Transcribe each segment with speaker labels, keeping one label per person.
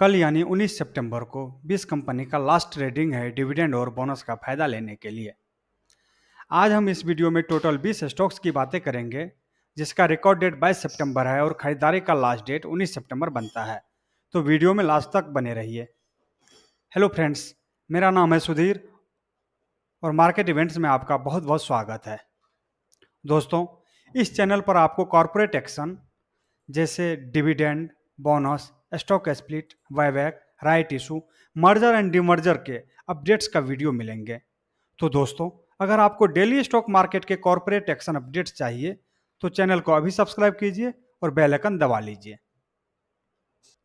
Speaker 1: कल यानी 19 सितंबर को 20 कंपनी का लास्ट ट्रेडिंग है डिविडेंड और बोनस का फायदा लेने के लिए। आज हम इस वीडियो में टोटल 20 स्टॉक्स की बातें करेंगे जिसका रिकॉर्ड डेट 22 सितंबर है और खरीदारी का लास्ट डेट 19 सितंबर बनता है। तो वीडियो में लास्ट तक बने रहिए। हेलो फ्रेंड्स, मेरा नाम है सुधीर और मार्केट इवेंट्स में आपका बहुत बहुत स्वागत है। दोस्तों, इस चैनल पर आपको कॉर्पोरेट एक्शन जैसे dividend, bonus, stock split, buyback, right issue, merger and demerger के अपडेट्स का वीडियो मिलेंगे। तो दोस्तों, अगर आपको डेली स्टॉक मार्केट के कॉर्पोरेट एक्शन अपडेट्स चाहिए तो चैनल को अभी सब्सक्राइब कीजिए और बेल आइकन दबा लीजिए।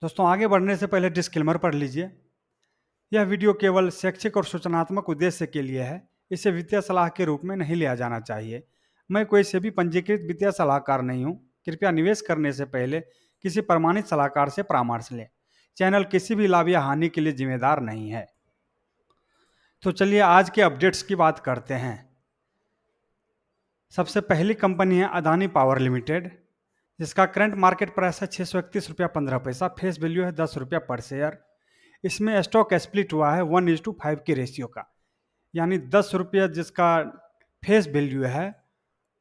Speaker 1: दोस्तों, आगे बढ़ने से पहले डिस्क्लेमर पढ़ लीजिए। यह वीडियो केवल शैक्षिक और सूचनात्मक उद्देश्य के लिए है। इसे वित्तीय सलाह के रूप में नहीं लिया जाना चाहिए। मैं कोई से भी पंजीकृत वित्तीय सलाहकार नहीं हूँ। कृपया निवेश करने से पहले किसी प्रमाणित सलाहकार से परामर्श लें। चैनल किसी भी लाभ या हानि के लिए जिम्मेदार नहीं है। तो चलिए आज के अपडेट्स की बात करते हैं। सबसे पहली कंपनी है अदानी पावर लिमिटेड, जिसका करंट मार्केट प्राइस है 631 रुपया 15 पैसा। फेस वैल्यू है 10 रुपया पर शेयर। इसमें स्टॉक स्प्लिट हुआ है 1:5 के रेशियो का, यानी 10 रुपया जिसका फेस वैल्यू है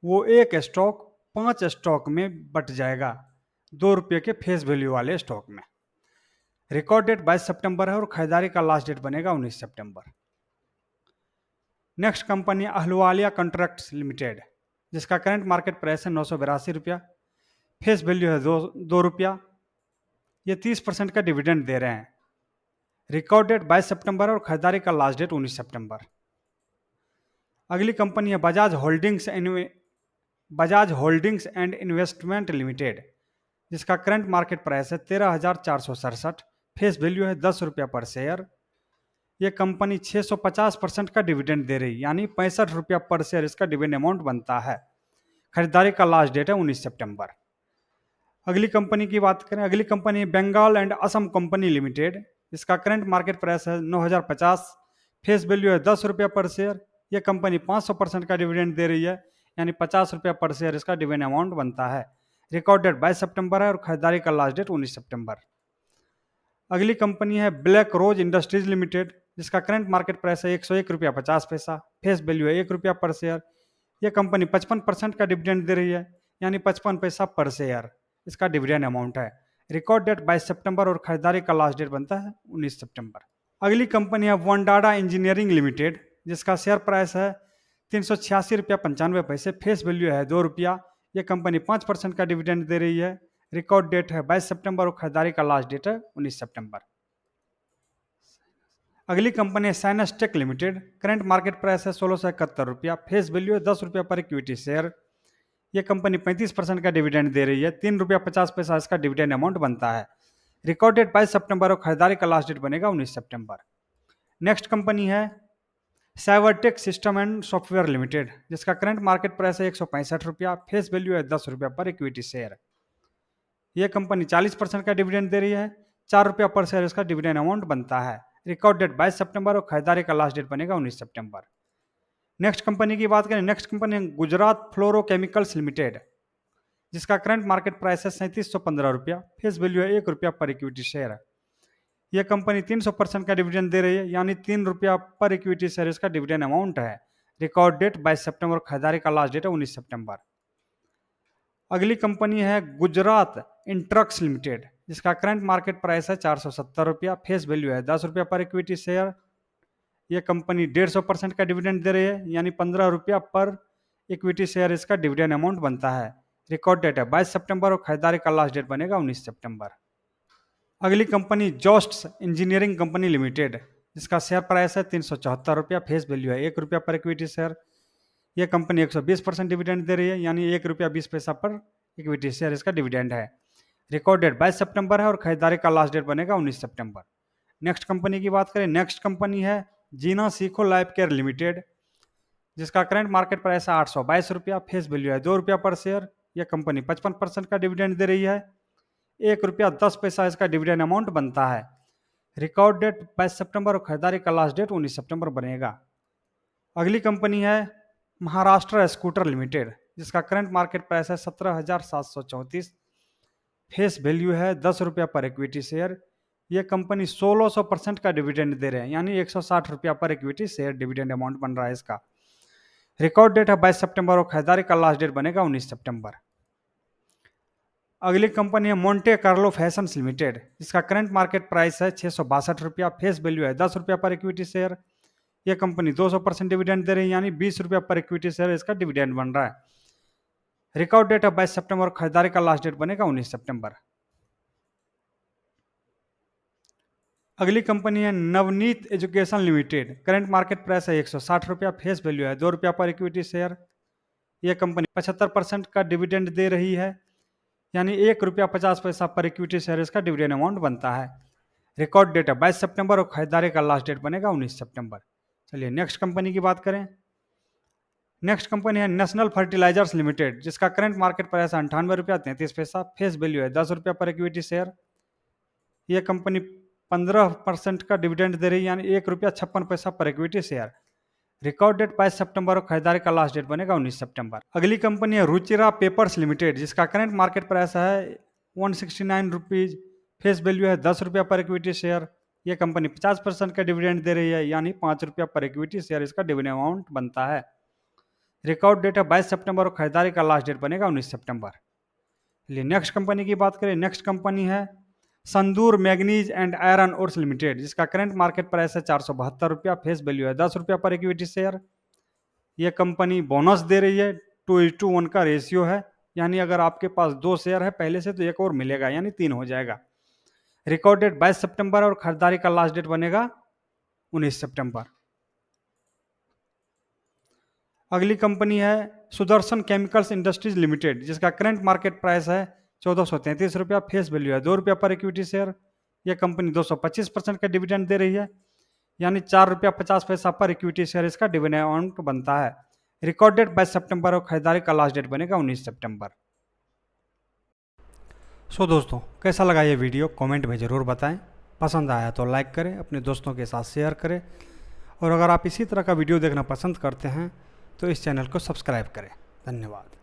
Speaker 1: वो एक स्टॉक 5 स्टॉक में बट जाएगा, 2 रुपये के फेस वैल्यू वाले स्टॉक में। रिकॉर्ड डेट 22 सितंबर है और खरीदारी का लास्ट डेट बनेगा 19 सितंबर। Next company Ahluwalia contracts limited, जिसका करंट मार्केट प्राइस है 982 रुपया। फेस वैल्यू है 2 रुपया। ये 30% का डिविडेंड दे रहे हैं। रिकॉर्ड डेट 22 सितंबर और खरीदारी का लास्ट डेट 19 सितंबर। अगली कंपनी है Bajaj holdings and investment limited, जिसका करंट मार्केट प्राइस है 13,467। फेस वैल्यू है 10 रुपया पर शेयर। ये कंपनी 650% का डिविडेंड दे रही, यानी 65 रुपया पर शेयर इसका डिविडेंड अमाउंट बनता है। खरीदारी का लास्ट डेट है 19 सितंबर। अगली कंपनी की बात करें, अगली कंपनी है Bengal and Assam company limited, जिसका करंट मार्केट प्राइस है 9,050। फेस वैल्यू है 10 रुपया पर शेयर। यह कंपनी 500% का डिविडेंड दे रही है, यानी 50 रुपया पर शेयर इसका डिविडेंड अमाउंट बनता है। रिकॉर्ड डेट 22 सितंबर है और खरीदारी का लास्ट डेट 19 सितंबर। अगली कंपनी है ब्लैक रोज इंडस्ट्रीज लिमिटेड, जिसका करंट मार्केट प्राइस है 101 रुपया 50 पैसा। फेस वैल्यू है 1 रुपया पर शेयर। यह कंपनी 55% का डिविडेंड दे रही है, यानी 55 पैसा पर शेयर इसका डिविडेंड अमाउंट है। रिकॉर्ड डेट 22 सितंबर और खरीदारी का लास्ट डेट बनता है 19 सितंबर। अगली कंपनी है वंडाडा इंजीनियरिंग लिमिटेड, जिसका शेयर प्राइस है 386 रुपया 95 पैसे। फेस वैल्यू है 2 रुपया। यह कंपनी 5% का डिविडेंड दे रही है। रिकॉर्ड डेट है 22 सितंबर और खरीदारी का लास्ट डेट है 19 सितंबर। अगली कंपनी है साइनसटेक लिमिटेड, करंट मार्केट प्राइस है 1671 रुपया। फेस वैल्यू है 10 रुपया पर इक्विटी शेयर। यह कंपनी 35% का डिविडेंड दे रही है, 3 रुपया 50 पैसा इसका डिविडेंड अमाउंट बनता है। रिकॉर्ड डेट 22 सितंबर और खरीदारी का लास्ट डेट बनेगा 19 सितंबर। नेक्स्ट कंपनी है Cybertech system and software limited, जिसका करंट मार्केट प्राइस है 165 रुपया। फेस वैल्यू है 10 रुपया पर इक्विटी शेयर। यह कंपनी 40% का डिविडेंड दे रही है, 4 रुपया पर शेयर इसका डिविडेंड अमाउंट बनता है। रिकॉर्ड डेट 22 सितंबर और खरीदारी का लास्ट डेट बनेगा 19 सितंबर। नेक्स्ट कंपनी की बात करें, नेक्स्ट कंपनी है गुजरात फ्लोरोकेमिकल्स लिमिटेड, जिसका करंट मार्केट प्राइस है 3715 रुपया। फेस वैल्यू है 1 रुपया पर इक्विटी शेयर। यह कंपनी 300% का डिविडेंड दे रही है, यानी 3 रुपया पर इक्विटी शेयर इसका डिविडेंड अमाउंट है। रिकॉर्ड डेट 22 सितंबर और खरीदारी का लास्ट डेट है 19 सितंबर। अगली कंपनी है गुजरात इंट्रक्स लिमिटेड, जिसका करंट मार्केट प्राइस है 470 रुपया। फेस वैल्यू है 10 रुपया पर इक्विटी शेयर। यह कंपनी 150% का डिविडेंड दे रही है, यानी 15 रुपया पर इक्विटी शेयर इसका डिविडेंड अमाउंट बनता है। रिकॉर्ड डेट है 22 सितंबर और खरीदारी का लास्ट डेट बनेगा 19 सितंबर। अगली company Jost engineering company limited, जिसका शेयर प्राइस है 374 रुपया। फेस वैल्यू है 1 रुपया पर इक्विटी शेयर। यह कंपनी 120% डिविडेंड दे रही है, यानी 1 रुपया 20 पैसा पर इक्विटी शेयर इसका डिविडेंड है। रिकॉर्ड डेट 22 सितंबर है और खरीदारी का लास्ट डेट बनेगा 19 सितंबर। नेक्स्ट कंपनी की बात करें, नेक्स्ट कंपनी है जीना सीखो लाइफ केयर लिमिटेड, जिसका करंट मार्केट प्राइस है 822 रुपया। फेस वैल्यू है 2 रुपया पर शेयर। यह कंपनी 55% का डिविडेंड दे रही है, 1 रुपया 10 पैसा इसका डिविडेंड अमाउंट बनता है। रिकॉर्ड डेट 22 सितंबर और खरीदारी का लास्ट डेट 19 सितंबर बनेगा। अगली कंपनी है महाराष्ट्र स्कूटर लिमिटेड, जिसका करंट मार्केट प्राइस है 17,734। फेस वैल्यू है 10 रुपया पर इक्विटी शेयर। ये कंपनी 1600% का डिविडेंड दे रहे हैं, यानी 160 रुपया पर इक्विटी शेयर डिविडेंड अमाउंट बन रहा है इसका। रिकॉर्ड डेट है 22 सितंबर और खरीदारी का लास्ट डेट बनेगा 19 सितंबर। अगली कंपनी है मोंटे कार्लो फैशंस लिमिटेड, जिसका करंट मार्केट प्राइस है 662 रुपया, फेस वैल्यू है 10 रुपया पर इक्विटी शेयर। यह कंपनी 200% डिविडेंड दे रही है, यानी 20 रुपया पर इक्विटी शेयर इसका डिविडेंड बन रहा है। रिकॉर्ड डेट है 22 सितंबर और खरीदारी का लास्ट डेट बनेगा 19 सितंबर। अगली कंपनी है Navneet education limited, current market price है 160 रुपया, फेस वैल्यू है 2 रुपया पर इक्विटी शेयर। यह कंपनी 75% का डिविडेंड दे रही है, यानी 1 रुपया 50 पैसा पर इक्विटी शेयर इसका डिविडेंड अमाउंट बनता है। रिकॉर्ड डेट है 22 सितंबर और खरीदारी का लास्ट डेट बनेगा 19 सितंबर। चलिए नेक्स्ट कंपनी की बात करें। नेक्स्ट कंपनी है नेशनल फर्टिलाइजर्स लिमिटेड, जिसका करंट मार्केट प्राइस है 98 रुपया 33 पैसा, फेस वैल्यू है 10 रुपया पर इक्विटी शेयर। यह कंपनी 15% का डिविडेंड दे रही है, यानी 1 रुपया 56 पैसा पर इक्विटी शेयर। रिकॉर्ड डेट 22 सितंबर और खरीदारी का लास्ट डेट बनेगा 19 सितंबर। अगली कंपनी है रुचिरा पेपर्स लिमिटेड, जिसका करंट मार्केट प्राइस है 169 रुपीज, फेस वैल्यू है 10 रुपया पर इक्विटी शेयर। यह कंपनी 50% का डिविडेंड दे रही है, यानी 5 रुपया पर इक्विटी शेयर इसका डिविडेंड अमाउंट बनता है। रिकॉर्ड डेट है 22 सितंबर और खरीदारी का लास्ट डेट बनेगा 19 सितंबर। चलिए नेक्स्ट कंपनी की बात करें। नेक्स्ट कंपनी है Sandur manganese and iron ores limited, जिसका करंट मार्केट प्राइस है 472 रुपया, फेस वैल्यू है 10 रुपया पर इक्विटी शेयर। यह कंपनी बोनस दे रही है, 2:1 का रेशियो है, यानी अगर आपके पास 2 शेयर है पहले से तो एक और मिलेगा, यानी 3 हो जाएगा। रिकॉर्ड डेट 22 सितंबर और खरीदारी का लास्ट डेट बनेगा 19 सितंबर। अगली कंपनी है सुदर्शन केमिकल्स इंडस्ट्रीज लिमिटेड, जिसका करंट मार्केट प्राइस है 1433 रुपया, फेस वैल्यू है 2 रुपया पर इक्विटी शेयर। यह कंपनी 225% का डिविडेंड दे रही है, यानी 4 रुपया 50 पैसा पर इक्विटी शेयर इसका डिविडेंड अमाउंट बनता है। रिकॉर्ड डेट 22 सितंबर और खरीदारी का लास्ट डेट बनेगा 19 सितंबर। सो दोस्तों, कैसा लगा ये वीडियो कमेंट में ज़रूर बताएं। पसंद आया तो लाइक करें, अपने दोस्तों के साथ शेयर करें, और अगर आप इसी तरह का वीडियो देखना पसंद करते हैं तो इस चैनल को सब्सक्राइब करें। धन्यवाद।